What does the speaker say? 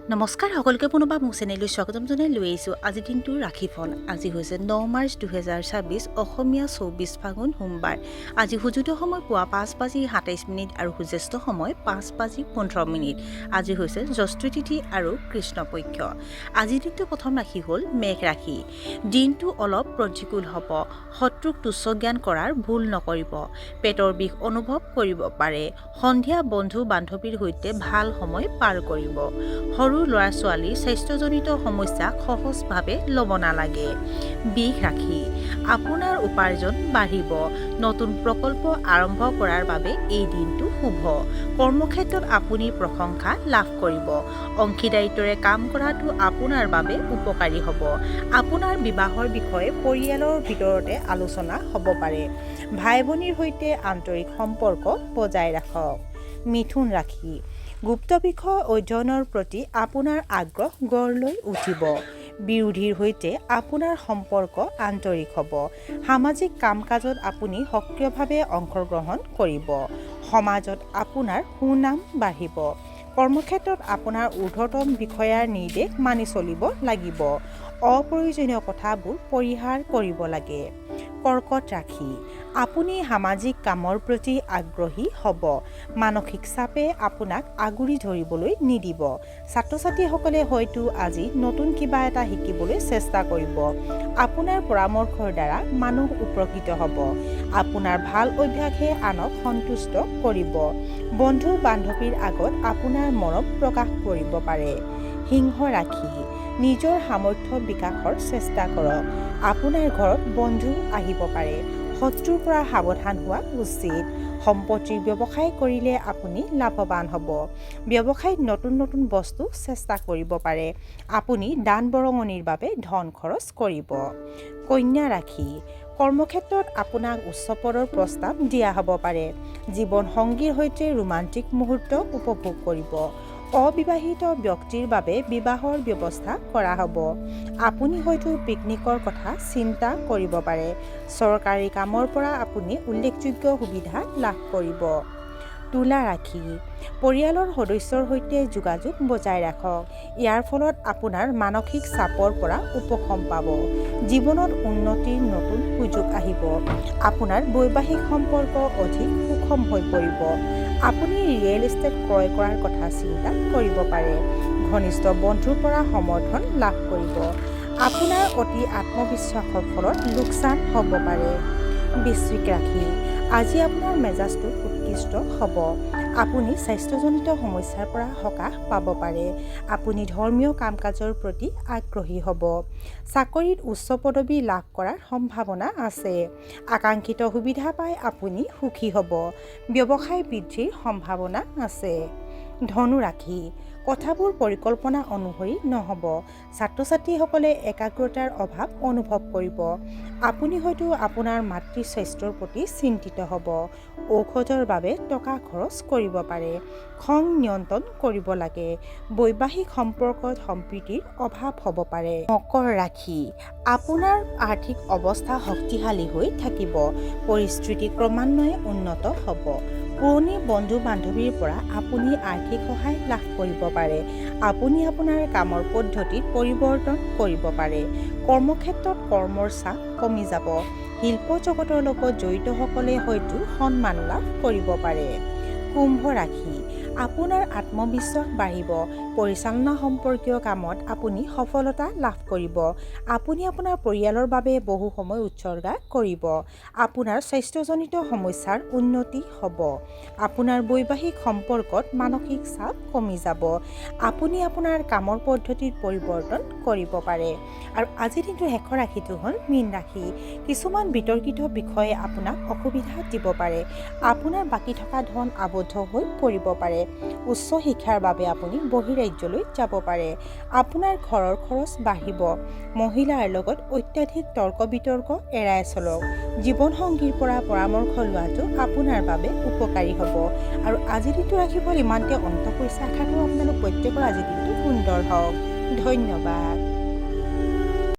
নমস্কাৰ সকলোকে পুনৰবাৰ মোৰ চেনেললৈ স্বাগতম জনাই লৈ আহিছোঁ আজিৰ দিনটো ৰাশিফল। আজি হৈছে 9 মাৰ্চ 2026 অসমীয়া 24 ফাগুন সোমবাৰ। আজি সূৰ্যোদয় সময় পুৱা 5:27 আৰু সূৰ্যাস্ত সময় 5:15। আজি হৈছে জ্যৈষ্ঠী তিথি আৰু কৃষ্ণপক্ষ। আজিৰ দিনটো প্ৰথম ৰাশি হ'ল মেঘ ৰাশি। দিনটো অলপ প্ৰতিকূল হ'ব। শত্ৰুক তুচ্ছ জ্ঞান কৰাৰ ভুল নকৰিব। পেটৰ বিষ অনুভৱ কৰিব পাৰে। সন্ধিয়া বন্ধু বান্ধৱীৰ সৈতে ভাল সময় পাৰ কৰিব। সৰু ল'ৰা ছোৱালীৰ স্বাস্থ্যজনিত সমস্যাক সহজভাৱে ল'ব নালাগে। বৃষ ৰাশি, আপোনাৰ উপাৰ্জন বাঢ়িব। নতুন প্ৰকল্প আৰম্ভ কৰাৰ বাবে এই দিনটো শুভ। কৰ্মক্ষেত্ৰত আপুনি প্ৰশংসা লাভ কৰিব। অংশীদাৰিত্বৰে কাম কৰাটো আপোনাৰ বাবে উপকাৰী হ'ব। আপোনাৰ বিবাহৰ বিষয়ে পৰিয়ালৰ ভিতৰতে আলোচনা হ'ব পাৰে। ভাই ভনীৰ সৈতে আন্তৰিক সম্পৰ্ক বজাই ৰাখক। মিথুন ৰাশি, গুপ্ত বিষয় অধ্যয়নৰ প্ৰতি আপোনাৰ আগ্ৰহ গঢ় লৈ উঠিব। বিৰোধীৰ সৈতে আপোনাৰ সম্পৰ্ক আন্তৰিক হ'ব। সামাজিক কাম কাজত আপুনি সক্ৰিয়ভাৱে অংশগ্ৰহণ কৰিব। সমাজত আপোনাৰ সুনাম বাঢ়িব। কৰ্মক্ষেত্ৰত আপোনাৰ ঊৰ্ধ্বতম বিষয়াৰ নিৰ্দেশ মানি চলিব লাগিব। অপ্ৰয়োজনীয় কথাবোৰ পৰিহাৰ কৰিব লাগে। কৰ্কট ৰাশি, আপুনি সামাজিক কামৰ প্ৰতি আগ্ৰহী হ'ব। মানসিক চাপে আপোনাক আগুৰি ধৰিবলৈ নিদিব। ছাত্ৰ ছাত্ৰীসকলে হয়তো আজি নতুন কিবা এটা শিকিবলৈ চেষ্টা কৰিব। আপোনাৰ পৰামৰ্শৰ দ্বাৰা মানুহ উপকৃত হ'ব। আপোনাৰ ভাল অভ্যাসে আনক সন্তুষ্ট কৰিব। বন্ধু বান্ধৱীৰ আগত আপোনাৰ মৰম প্ৰকাশ কৰিব পাৰে। সিংহ ৰাশি, নিজৰ সামৰ্থ্য বিকাশৰ চেষ্টা কৰক। আপোনাৰ ঘৰত বন্ধু আহিব পাৰে। শত্ৰুৰ পৰা সাৱধান হোৱা উচিত। সম্পত্তিৰ ব্যৱসায় কৰিলে আপুনি লাভৱান হ'ব। ব্যৱসায়ত নতুন নতুন বস্তু চেষ্টা কৰিব পাৰে। আপুনি দান বৰঙণিৰ বাবে ধন খৰচ কৰিব। কন্যা ৰাশি, কৰ্মক্ষেত্ৰত আপোনাক উচ্চ পদৰ প্ৰস্তাৱ দিয়া হ'ব পাৰে। জীৱন সংগীৰ সৈতে ৰোমান্টিক মুহূৰ্ত উপভোগ কৰিব। অবিবাহিত ব্যক্তিৰ বাবে বিবাহৰ ব্যৱস্থা কৰা হ'ব। আপুনি হয়তো পিকনিকৰ কথা চিন্তা কৰিব পাৰে। চৰকাৰী কামৰ পৰা আপুনি উল্লেখযোগ্য সুবিধা লাভ কৰিব। তুলা ৰাশি, পৰিয়ালৰ সদস্যৰ সৈতে যোগাযোগ বজাই ৰাখক। ইয়াৰ ফলত আপোনাৰ মানসিক চাপৰ পৰা উপশম পাব। জীৱনত উন্নতিৰ নতুন সুযোগ আহিব। আপোনাৰ বৈবাহিক সম্পৰ্ক অধিক সুষম হৈ পৰিব। আপুনি ৰিয়েল এষ্টেট ক্ৰয় কৰাৰ কথা চিন্তা কৰিব পাৰে। ঘনিষ্ঠ বন্ধুৰ পৰা সমৰ্থন লাভ কৰিব। আপোনাৰ অতি আত্মবিশ্বাসৰ ফলত লোকচান হ'ব পাৰে। বৃশ্চিক ৰাশি, আজি আপোনাৰ মেজাজটো উৎকৃষ্ট হ'ব। আপুনি স্বাস্থ্যজনিত সমস্যাৰ পৰা সকাহ পাব পাৰে। আপুনি ধৰ্মীয় কাম কাজৰ প্ৰতি আগ্ৰহী হ'ব। চাকৰিত উচ্চ পদবী লাভ কৰাৰ সম্ভাৱনা আছে। আকাংক্ষিত সুবিধা পাই আপুনি সুখী হ'ব। ব্যৱসায় বৃদ্ধিৰ সম্ভাৱনা আছে। ধনু ৰাশি, কথাবোৰ পৰিকল্পনা অনুসৰি নহ'ব। ছাত্ৰ ছাত্ৰীসকলে একাগ্ৰতাৰ অভাৱ অনুভৱ কৰিব। আপুনি হয়তো আপোনাৰ মাতৃ স্বাস্থ্যৰ প্ৰতি চিন্তিত হ'ব। ঔষধৰ বাবে টকা খৰচ কৰিব পাৰে। খং নিয়ন্ত্ৰণ কৰিব লাগে। বৈবাহিক সম্পৰ্কত সম্প্ৰীতিৰ অভাৱ হ'ব পাৰে। মকৰ ৰাশি, আপোনাৰ আৰ্থিক অৱস্থা শক্তিশালী হৈ থাকিব। পৰিস্থিতি ক্ৰমান্বয়ে উন্নত হ'ব। পুৰণি বন্ধু বান্ধৱীৰ পৰা আপুনি আৰ্থিক সহায় লাভ কৰিব পাৰে। আপুনি আপোনাৰ কামৰ পদ্ধতিত পৰিৱৰ্তন কৰিব পাৰে। কৰ্মক্ষেত্ৰত কৰ্মৰ চাপ কমি যাব। শিল্প জগতৰ লগত জড়িতসকলে হয়তো সন্মান লাভ কৰিব পাৰে। কুম্ভ ৰাশি, আপোনাৰ আত্মবিশ্বাস বাঢ়িব। পৰিচালনা সম্পৰ্কীয় কামত আপুনি সফলতা লাভ কৰিব। আপুনি আপোনাৰ পৰিয়ালৰ বাবে বহু সময় উৎসৰ্গা কৰিব। আপোনাৰ স্বাস্থ্যজনিত সমস্যাৰ উন্নতি হ'ব। আপোনাৰ বৈবাহিক সম্পৰ্কত মানসিক চাপ কমি যাব। আপুনি আপোনাৰ কামৰ পদ্ধতিত পৰিৱৰ্তন কৰিব পাৰে। আৰু আজিৰ দিনটোৰ শেষৰ ৰাশিটো হ'ল মীন ৰাশি। কিছুমান বিতৰ্কিত বিষয়ে আপোনাক অসুবিধা দিব পাৰে। আপোনাৰ বাকী থকা ধন আবদ্ধ হৈ পৰিব পাৰে। উচ্চ শিক্ষাৰ বাবে আপুনি বহিৰাজ্যলৈ যাব পাৰে। আপোনাৰ ঘৰৰ খৰচ বাঢ়িব। মহিলাৰ লগত অত্যাধিক তৰ্ক বিতৰ্ক এৰাই চলক। জীৱনসংগীৰ পৰা পৰামৰ্শ লোৱাটো আপোনাৰ বাবে উপকাৰী হ'ব। আৰু আজিৰ দিনটো ৰাশিফল ইমানতে অন্ত পৰিছে। আশা কৰোঁ আপোনালোক প্ৰত্যেকৰ আজিৰ দিনটো সুন্দৰ হওক। ধন্যবাদ।